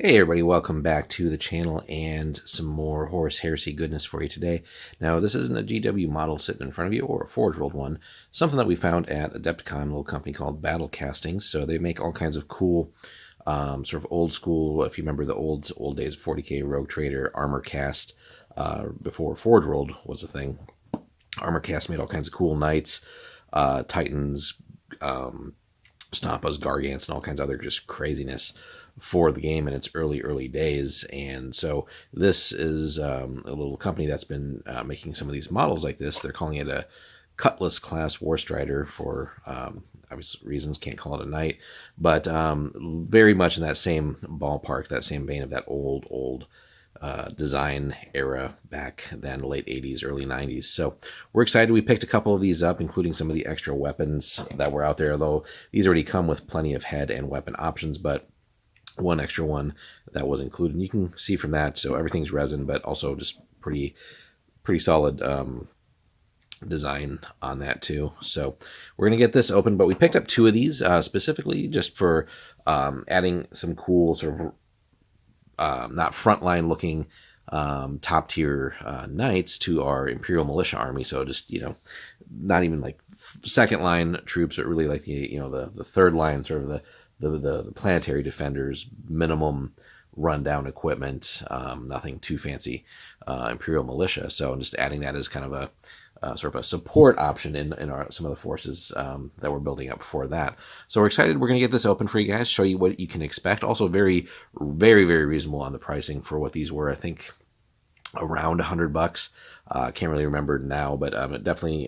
Hey everybody, welcome back to the channel and some more Horus Heresy goodness for you today. Now this isn't a GW model sitting in front of you or a Forge World one, something that we found at Adepticon, a little company called Battle Castings. So they make all kinds of cool, sort of old school, if you remember the old days of 40k Rogue Trader, Armorcast, before Forge World was a thing. Armorcast made all kinds of cool knights, Titans, Stampas, Gargants, and all kinds of other just craziness for the game in its early days. And so this is a little company that's been making some of these models like this. They're calling it a Cutlass class Warstrider for obvious reasons. Can't call it a knight, but very much in that same ballpark, that same vein of that old design era back then, late 80s, early 90s. So we're excited. We picked a couple of these up, including some of the extra weapons that were out there, although these already come with plenty of head and weapon options, but one extra one that was included. And you can see from that, so everything's resin, but also just pretty solid design on that too. So we're going to get this open, but we picked up two of these specifically just for adding some cool sort of not frontline looking top tier knights to our Imperial Militia army. So just, not even like second line troops, but really like the third line, sort of the planetary defenders, minimum rundown equipment, nothing too fancy, Imperial Militia. So just adding that as kind of a sort of a support option in some of the forces that we're building up for that. So we're excited. We're going to get this open for you guys, show you what you can expect. Also very reasonable on the pricing for what these were. I think around $100. Can't really remember now, but it definitely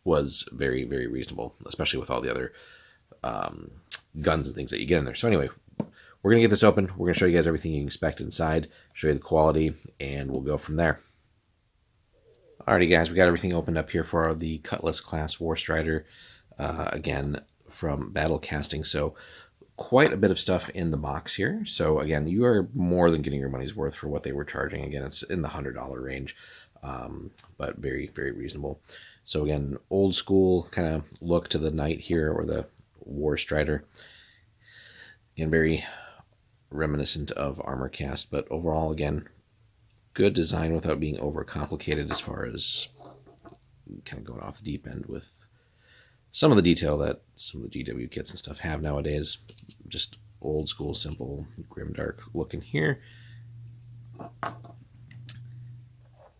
was very reasonable, especially with all the other guns and things that you get in there. So anyway, we're going to get this open. We're going to show you guys everything you can expect inside, show you the quality, and we'll go from there. Alrighty guys, we got everything opened up here for the Cutlass class Warstrider, again from Battle Casting. So quite a bit of stuff in the box here. So again, you are more than getting your money's worth for what they were charging. Again, it's in the $100 range, but very reasonable. So again, old school kind of look to the knight here, or the Warstrider. Again, very reminiscent of Armorcast, but overall, again, good design without being overcomplicated as far as kind of going off the deep end with some of the detail that some of the GW kits and stuff have nowadays. Just old school, simple, grimdark looking here.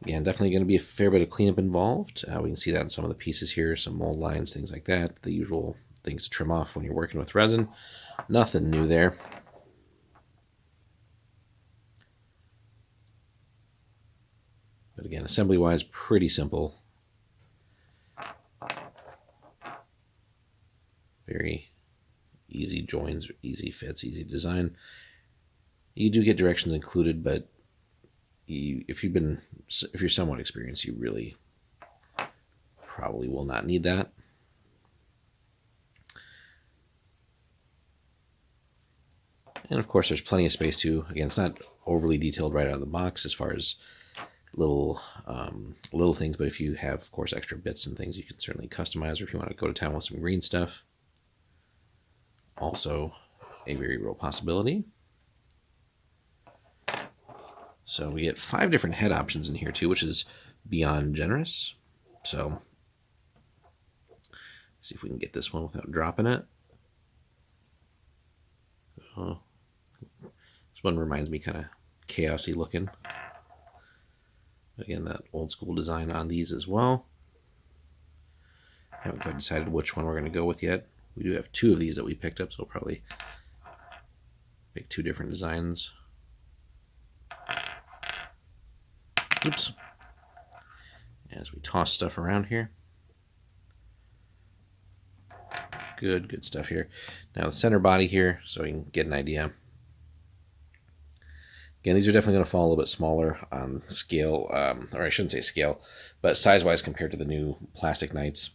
Again, definitely going to be a fair bit of cleanup involved. We can see that in some of the pieces here, some mold lines, things like that. The usual things to trim off when you're working with resin. Nothing new there. But again, assembly-wise, pretty simple. Very easy joins, easy fits, easy design. You do get directions included, but if you're somewhat experienced, you really probably will not need that. And of course, there's plenty of space too. Again, it's not overly detailed right out of the box as far as little things, but if you have, of course, extra bits and things, you can certainly customize, or if you want to go to town with some green stuff, also a very real possibility. So we get 5 different head options in here too, which is beyond generous. So see if we can get this one without dropping it. This one reminds me kind of chaosy looking. Again, that old school design on these as well. Haven't quite decided which one we're going to go with yet. We do have 2 of these that we picked up, so we'll probably pick 2 different designs. Oops. As we toss stuff around here. Good stuff here. Now the center body here, so we can get an idea. Again, these are definitely going to fall a little bit smaller on scale, or I shouldn't say scale, but size-wise compared to the new plastic knights.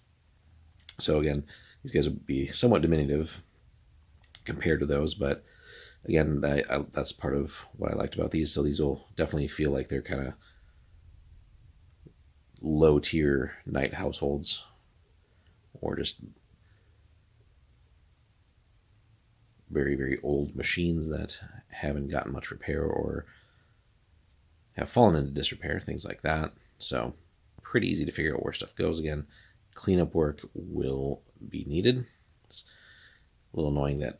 So again, these guys would be somewhat diminutive compared to those, but again, that's part of what I liked about these. So these will definitely feel like they're kind of low-tier knight households, or just very, very old machines that haven't gotten much repair or have fallen into disrepair, things like that. So pretty easy to figure out where stuff goes. Again, cleanup work will be needed. It's a little annoying that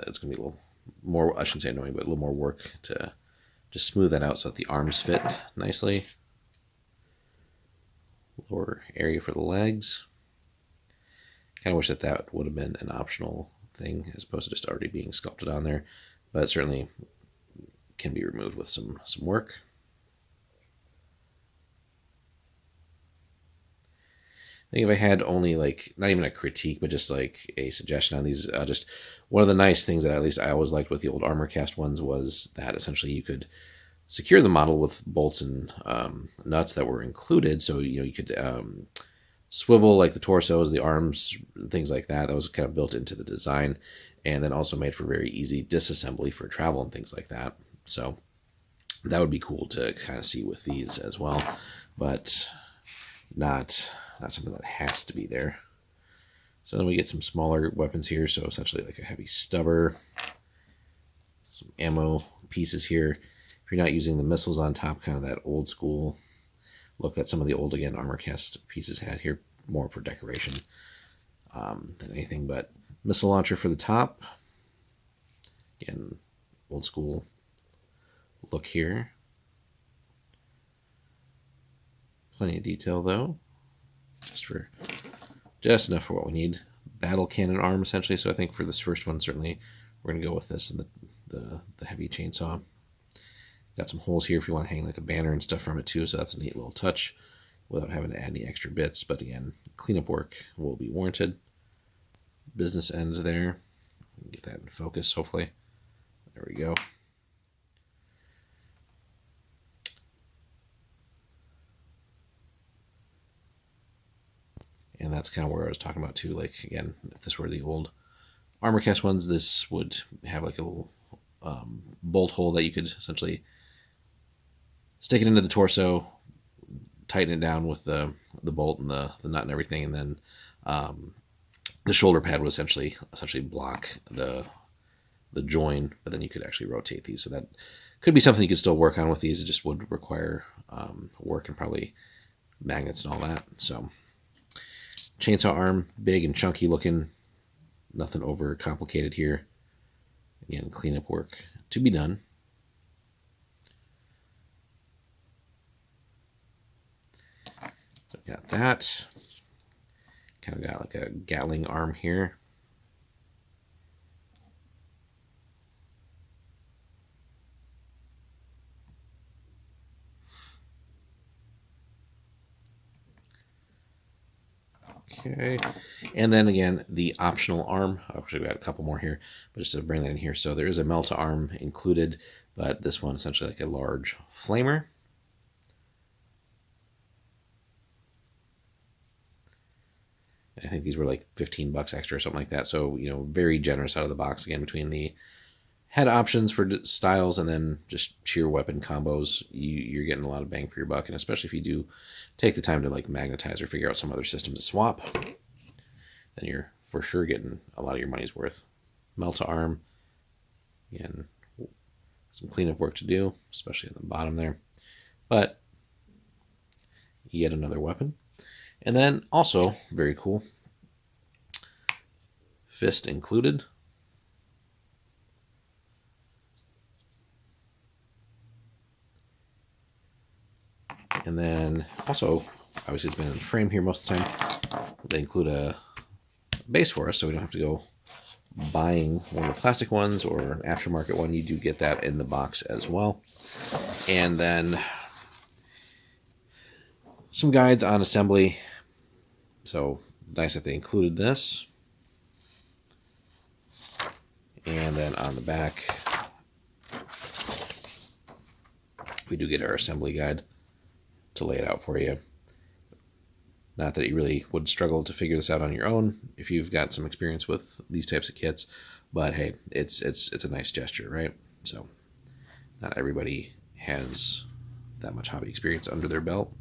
it's going to be a little more, I shouldn't say annoying, but a little more work to just smooth that out so that the arms fit nicely. Lower area for the legs. Kind of wish that that would have been an optional thing as opposed to just already being sculpted on there, but certainly can be removed with some work. I think if I had only like, not even a critique, but just like a suggestion on these, just one of the nice things that at least I always liked with the old Armorcast ones was that essentially you could secure the model with bolts and nuts that were included. So, you could swivel like the torsos, the arms, things like that. That was kind of built into the design, and then also made for very easy disassembly for travel and things like that. So that would be cool to kind of see with these as well, but not something that has to be there. So then we get some smaller weapons here. So essentially like a heavy stubber, some ammo pieces here. If you're not using the missiles on top, kind of that old school look that some of the old, again, Armorcast pieces had here, more for decoration than anything. But missile launcher for the top. Again, old school look here. Plenty of detail though. Just enough for what we need. Battle cannon arm essentially. So I think for this first one, certainly we're gonna go with this and the heavy chainsaw. Got some holes here if you want to hang like a banner and stuff from it too. So that's a neat little touch without having to add any extra bits. But again, cleanup work will be warranted. Business end there. Get that in focus hopefully. There we go. And that's kind of where I was talking about too. Like, again, if this were the old Armorcast ones, this would have like a little bolt hole that you could essentially stick it into the torso, tighten it down with the bolt and the nut and everything, and then the shoulder pad would essentially block the join, but then you could actually rotate these. So that could be something you could still work on with these. It just would require work and probably magnets and all that. So chainsaw arm, big and chunky looking, nothing over complicated here. Again, cleanup work to be done. So got that. Kind of got like a Gatling arm here. Okay, and then again, the optional arm. I've actually got a couple more here, but just to bring that in here. So there is a Melta arm included, but this one essentially like a large flamer. I think these were like $15 extra or something like that. So, very generous out of the box again between the head options for styles and then just sheer weapon combos. You're getting a lot of bang for your buck, and especially if you do take the time to like magnetize or figure out some other system to swap, then you're for sure getting a lot of your money's worth. Melta arm, again, some cleanup work to do, especially at the bottom there, but yet another weapon. And then also very cool, fist included. And then also, obviously it's been in the frame here most of the time. They include a base for us, so we don't have to go buying one of the plastic ones or an aftermarket one. You do get that in the box as well. And then some guides on assembly. So nice that they included this. And then on the back, we do get our assembly guide to lay it out for you. Not that you really would struggle to figure this out on your own if you've got some experience with these types of kits, but hey, it's a nice gesture, right? So not everybody has that much hobby experience under their belt.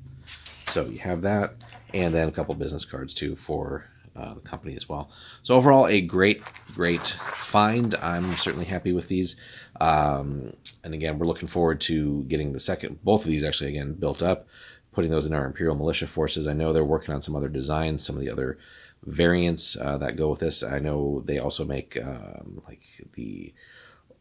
So you have that, and then a couple business cards too for the company as well. So overall, a great find. I'm certainly happy with these. And again, we're looking forward to getting both of these actually again built up, putting those in our Imperial Militia forces. I know they're working on some other designs, some of the other variants that go with this. I know they also make like the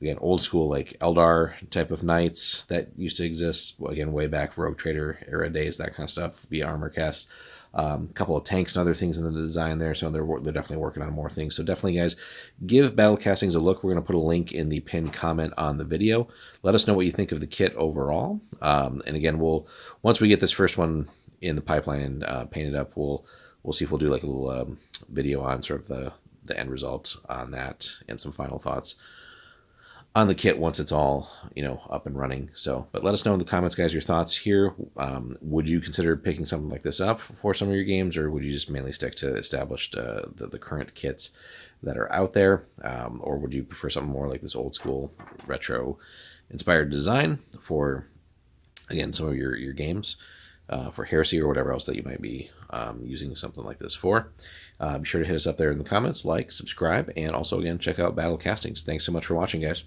again old school like Eldar type of knights that used to exist again way back Rogue Trader era days, that kind of stuff via Armorcast. A couple of tanks and other things in the design there, so they're definitely working on more things. So definitely, guys, give Battle Castings a look. We're going to put a link in the pinned comment on the video. Let us know what you think of the kit overall. And again, once we get this first one in the pipeline and painted up, we'll see if we'll do like a little video on sort of the end result on that and some final thoughts on the kit once it's all up and running. So, but let us know in the comments, guys, your thoughts here. Would you consider picking something like this up for some of your games, or would you just mainly stick to established the current kits that are out there, or would you prefer something more like this old school retro inspired design for again some of your games? For Heresy or whatever else that you might be using something like this for. Be sure to hit us up there in the comments, like, subscribe, and also, again, check out Battle Castings. Thanks so much for watching, guys.